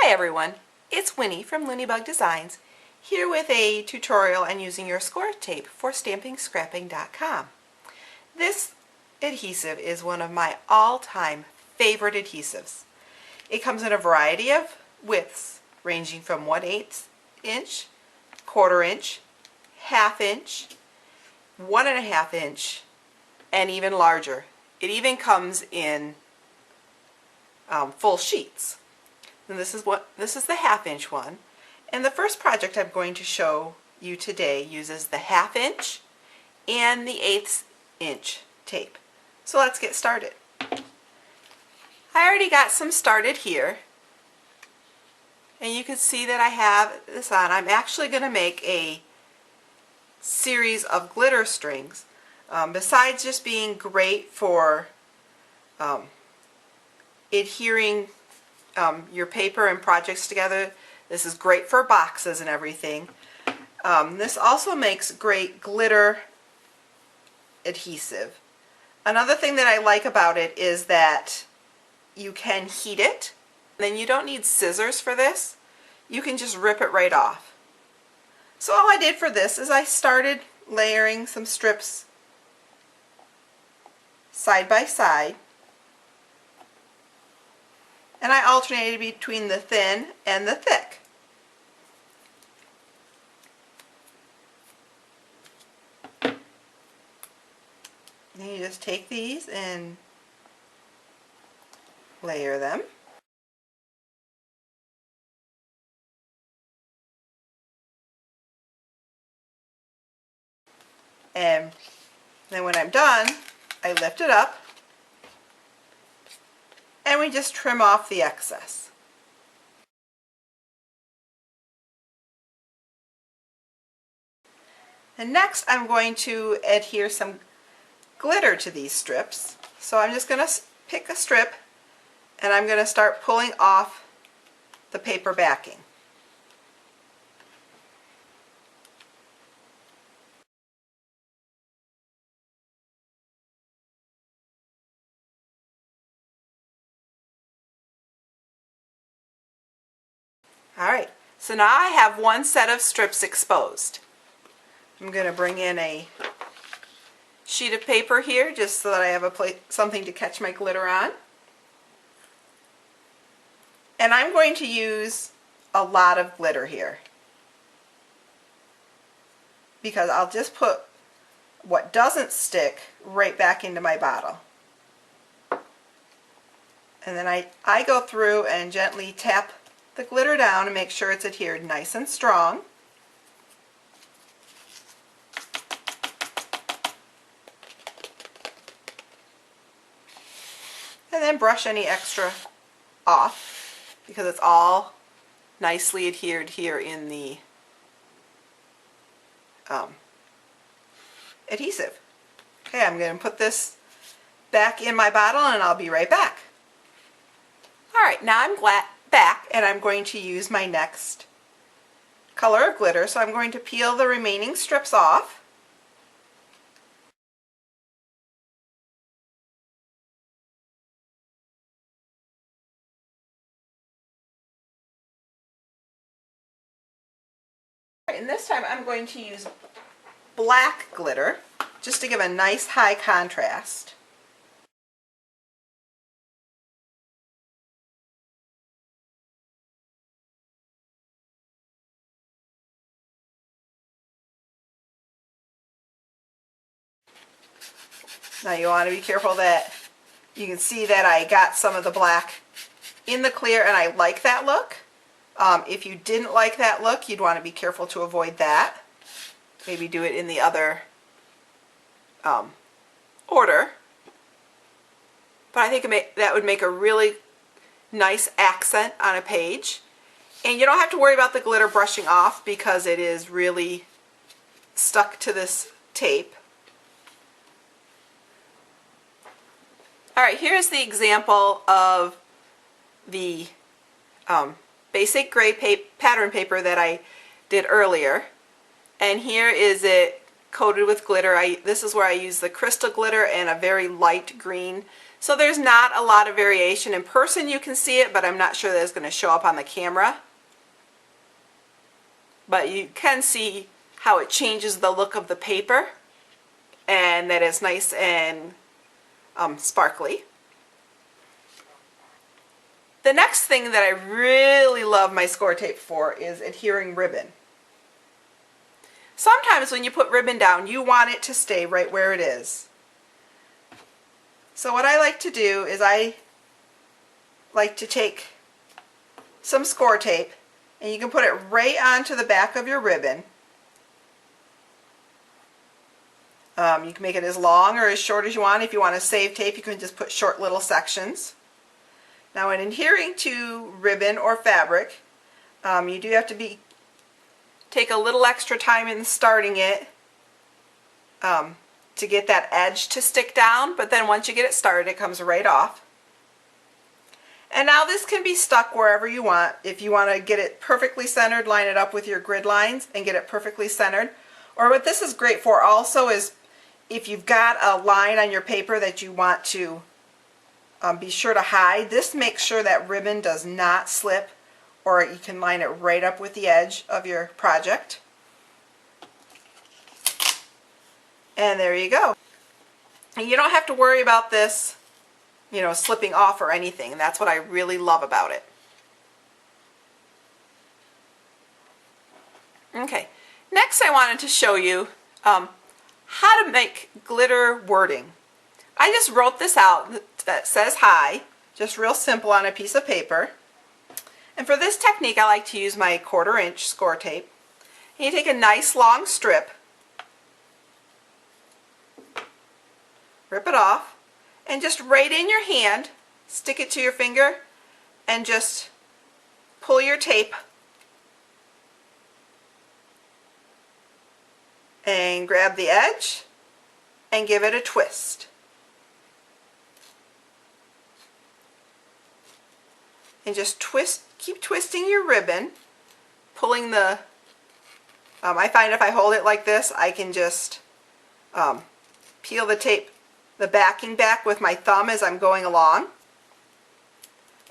Hi everyone, it's Winnie from LooneyBugDesigns here with a tutorial on using your Scor-Tape for StampingScrapping.com. This adhesive is one of my all-time favorite adhesives. It comes in a variety of widths ranging from 1/8 inch, 1/4 inch, 1/2 inch, 1.5 inch, and even larger. It even comes in full sheets. And this is the 1/2 inch one. And the first project I'm going to show you today uses the 1/2 inch and the 1/8 inch tape. So let's get started. I already got some started here. And you can see that I have this on. I'm actually going to make a series of glitter strings. Besides just being great for adhering your paper and projects together, this is great for boxes and everything. This also makes great glitter adhesive. Another thing that I like about it is that you can heat it. Then you don't need scissors for this. You can just rip it right off. So all I did for this is I started layering some strips side by side. And I alternated between the thin and the thick. Then you just take these and layer them. And then when I'm done, I lift it up and we just trim off the excess. And next I'm going to adhere some glitter to these strips. So I'm just going to pick a strip and I'm going to start pulling off the paper backing. Alright, so now I have one set of strips exposed. I'm going to bring in a sheet of paper here just so that I have something to catch my glitter on. And I'm going to use a lot of glitter here because I'll just put what doesn't stick right back into my bottle. And then I go through and gently tap the glitter down and make sure it's adhered nice and strong. And then brush any extra off because it's all nicely adhered here in the adhesive. Okay, I'm going to put this back in my bottle and I'll be right back. Alright, now I'm back and I'm going to use my next color of glitter. So I'm going to peel the remaining strips off. And this time I'm going to use black glitter just to give a nice high contrast. Now you want to be careful that you can see that I got some of the black in the clear and I like that look. If you didn't like that look, you'd want to be careful to avoid that. Maybe do it in the other order. But I think that would make a really nice accent on a page. And you don't have to worry about the glitter brushing off because it is really stuck to this tape. Alright, here's the example of the basic gray pattern paper that I did earlier. And here is it coated with glitter. This is where I use the crystal glitter and a very light green So there's not a lot of variation. In person you can see it, but I'm not sure that it's going to show up on the camera. But you can see how it changes the look of the paper, and that it's nice and sparkly. The next thing that I really love my Scor-Tape for is adhering ribbon. Sometimes when you put ribbon down, you want it to stay right where it is. So what I like to do is I like to take some Scor-Tape, and you can put it right onto the back of your ribbon. You can make it as long or as short as you want. If you want to save tape, you can just put short little sections. Now, in adhering to ribbon or fabric, you do have to take a little extra time in starting it to get that edge to stick down, but then once you get it started, it comes right off. And now this can be stuck wherever you want. If you want to get it perfectly centered, line it up with your grid lines and get it perfectly centered. Or what this is great for also is if you've got a line on your paper that you want to be sure to hide, this makes sure that ribbon does not slip, or you can line it right up with the edge of your project. And there you go. And you don't have to worry about this, you know, slipping off or anything. And that's what I really love about it. Okay, next I wanted to show you how to make glitter wording. I just wrote this out that says hi, just real simple on a piece of paper. And for this technique I like to use my 1/4 inch Scor-Tape. And you take a nice long strip, rip it off, and just right in your hand, stick it to your finger and just pull your tape and grab the edge and give it a twist. And just twist, keep twisting your ribbon, pulling the, I find if I hold it like this, I can just peel the tape, the backing back with my thumb as I'm going along.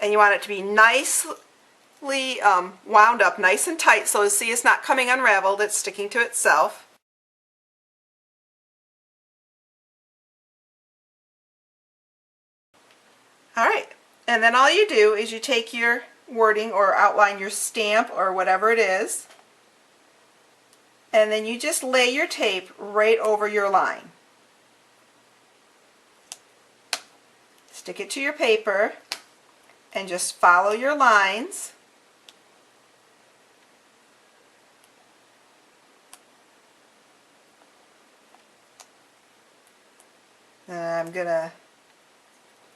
And you want it to be nicely wound up, nice and tight, so see it's not coming unraveled, it's sticking to itself. Alright, and then all you do is you take your wording or outline your stamp or whatever it is, and then you just lay your tape right over your line. Stick it to your paper and just follow your lines. And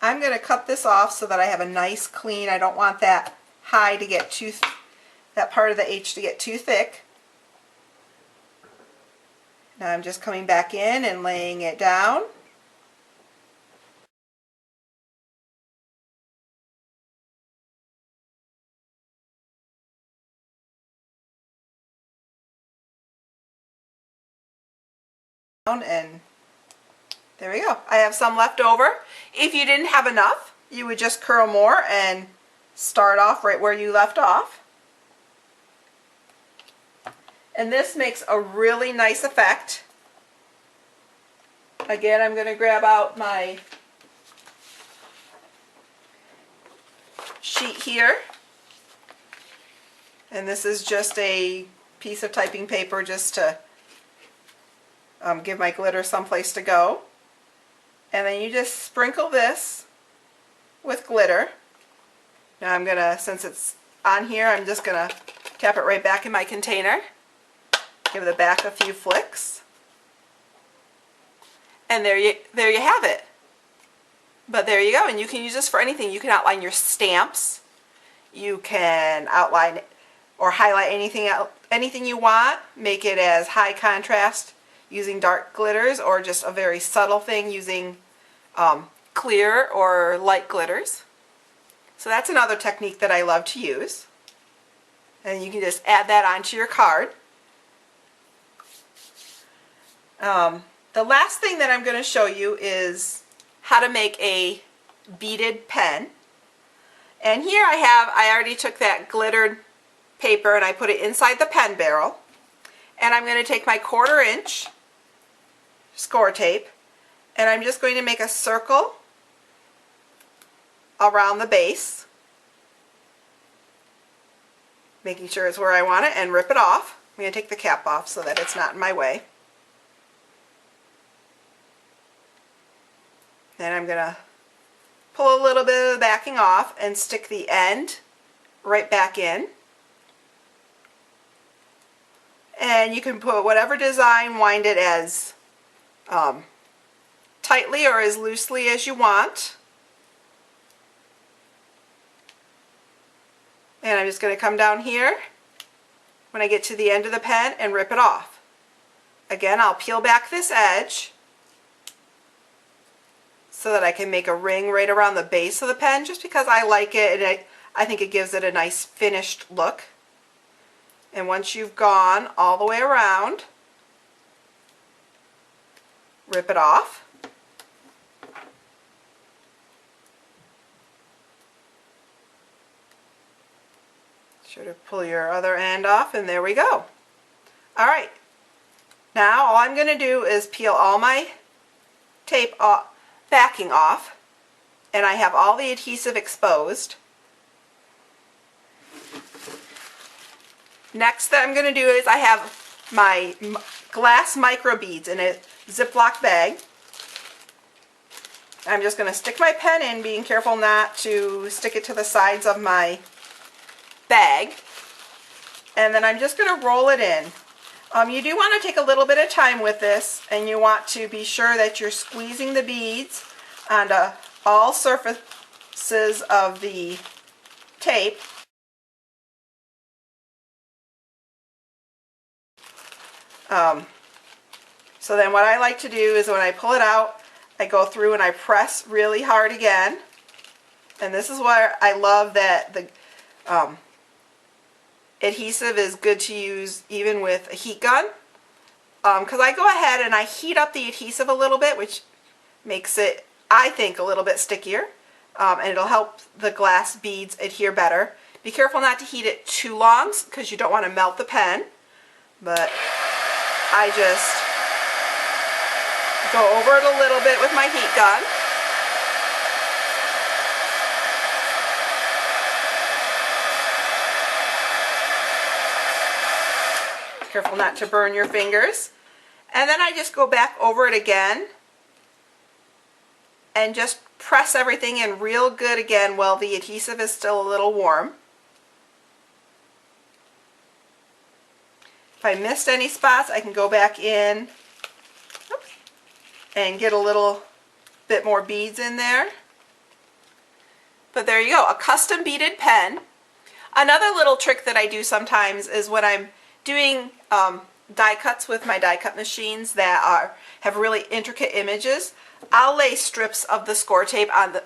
I'm gonna cut this off so that I have a nice clean. I don't want that high to get that part of the H to get too thick. Now I'm just coming back in and laying it down. And there we go. I have some left over. If you didn't have enough, you would just curl more and start off right where you left off. And this makes a really nice effect. Again, I'm going to grab out my sheet here. And this is just a piece of typing paper just to give my glitter someplace to go. And then you just sprinkle this with glitter. Now I'm gonna, since it's on here, I'm just gonna tap it right back in my container. Give the back a few flicks. And there you have it. But there you go, and you can use this for anything. You can outline your stamps. You can outline or highlight anything you want. Make it as high contrast using dark glitters, or just a very subtle thing using clear or light glitters. So that's another technique that I love to use. And you can just add that onto your card. The last thing that I'm going to show you is how to make a beaded pen. And here I already took that glittered paper and I put it inside the pen barrel. And I'm going to take my 1/4 inch Scor-Tape and I'm just going to make a circle around the base, making sure it's where I want it, and rip it off. I'm going to take the cap off so that it's not in my way. Then I'm going to pull a little bit of the backing off and stick the end right back in. And you can put whatever design, wind it as tightly or as loosely as you want. And I'm just going to come down here when I get to the end of the pen and rip it off. Again, I'll peel back this edge so that I can make a ring right around the base of the pen, just because I like it and I think it gives it a nice finished look. And once you've gone all the way around, rip it off. Sure to pull your other end off, and there we go. Alright, now all I'm going to do is peel all my tape off, backing off, and I have all the adhesive exposed. Next that I'm going to do is I have my glass micro beads in a Ziploc bag. I'm just going to stick my pen in, being careful not to stick it to the sides of my bag, and then I'm just going to roll it in. You do want to take a little bit of time with this, and you want to be sure that you're squeezing the beads onto all surfaces of the tape. So then what I like to do is when I pull it out, I go through and I press really hard again. And this is where I love that the adhesive is good to use even with a heat gun, because I go ahead and I heat up the adhesive a little bit, which makes it, I think, a little bit stickier, and it'll help the glass beads adhere better. Be careful not to heat it too long because you don't want to melt the pen, but I just go over it a little bit with my heat gun. Careful not to burn your fingers. And then I just go back over it again and just press everything in real good again while the adhesive is still a little warm. If I missed any spots, I can go back in and get a little bit more beads in there. But there you go, a custom beaded pen. Another little trick that I do sometimes is when I'm doing die cuts with my die cut machines that have really intricate images, I'll lay strips of the Scor-Tape on the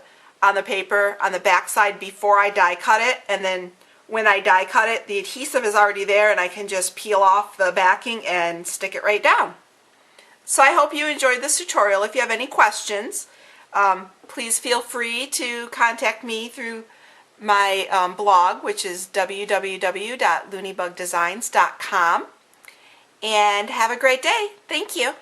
paper on the back side before I die cut it, and then when I die cut it, the adhesive is already there and I can just peel off the backing and stick it right down. So I hope you enjoyed this tutorial. If you have any questions, please feel free to contact me through my blog, which is www.LooneyBugDesigns.com. And have a great day. Thank you.